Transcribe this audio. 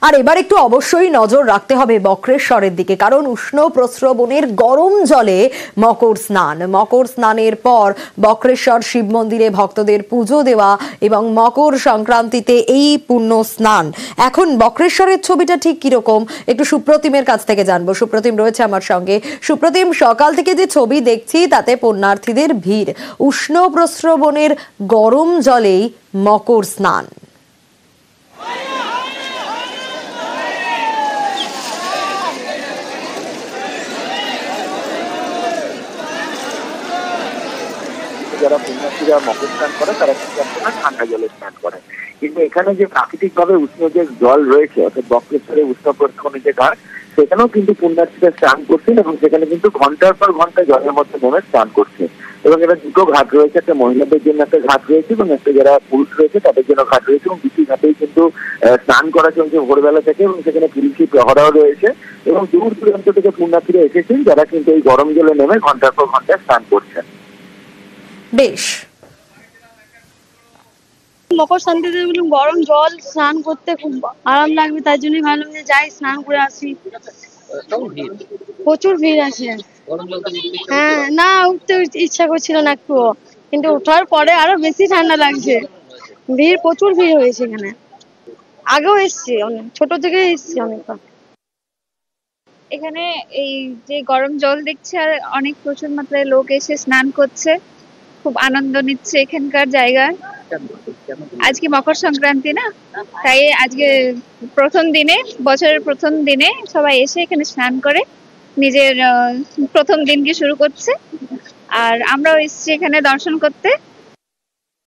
আর এবার একটু অবশ্যই নজর রাখতে হবে বক্রেশ্বরের দিকে, কারণ উষ্ণ প্রস্রবণের গরম জলে মকর স্নানের পর বক্রেশ্বর শিব মন্দিরে ভক্তদের পুজো দেওয়া এবং মকর সংক্রান্তিতে এই পুণ্য স্নান। এখন বক্রেশ্বরের ছবিটা ঠিক কিরকম একটু সুপ্রতিমের কাছ থেকে জানবো। সুপ্রতিম রয়েছে আমার সঙ্গে। সুপ্রতিম, সকাল থেকে যে ছবি দেখছি তাতে পুণ্যার্থীদের ভিড়, উষ্ণ প্রস্রবণের গরম জলেই মকর স্নান। যারা পুণ্যার্থীরা মকর স্নান করে তারা কিন্তু আপনার ঠান্ডা জলে স্নান করে, কিন্তু এখানে যে প্রাকৃতিক ভাবে উষ্ণ যে জল রয়েছে অর্থাৎ বক্রেশ্বরে উষ্ণ প্রস্রবণের যে ঘাট, সেখানেও কিন্তু পুণ্যার্থীরা স্নান করছেন এবং সেখানে কিন্তু ঘন্টার পর ঘন্টা জলের মধ্যে নেমে স্নান করছে। এবং এটা দুটো ঘাট রয়েছে, একটা মহিলাদের জন্য একটা ঘাট রয়েছে এবং একটা যারা পুরুষ রয়েছে তাদের জন্য ঘাট রয়েছে, এবং দুটি ঘাটেই কিন্তু স্নান করা চলছে ভোরবেলা থেকে, এবং সেখানে পুলিশি প্রহরাও রয়েছে এবং দূর দূরান্ত থেকে পুণ্যার্থীরা এসেছেন যারা কিন্তু এই গরম জলে নেমে ঘন্টার পর ঘন্টা স্নান করছেন। বেশ, মকর শান্তিতে গরম জল স্নান করতে খুব আরাম লাগবে, তাই জন্যই ভাবলাম যে যাই স্নান করে আসি। প্রচুর ভিড় আছে। হ্যাঁ, না উঠতে ইচ্ছা করছিল না একটু, কিন্তু ওঠার পরে আরো বেশি ঠান্ডা লাগছে। ভিড়, প্রচুর ভিড় হয়েছে এখানে। আগেও এসছি, অনেক ছোট থেকে এসছি অনেকবার। এখানে এই যে গরম জল দেখছে আর অনেক প্রচুর মাত্রায় লোক এসে স্নান করছে, খুব আনন্দ নিচ্ছে এখানকার জায়গায়। আজকে মকর সংক্রান্তি না, তাই আজকে প্রথম দিনে, বছরের প্রথম দিনে সবাই এসে এখানে স্নান করে নিজের প্রথম দিনকে শুরু করছে। আর আমরাও এসেছি এখানে দর্শন করতে।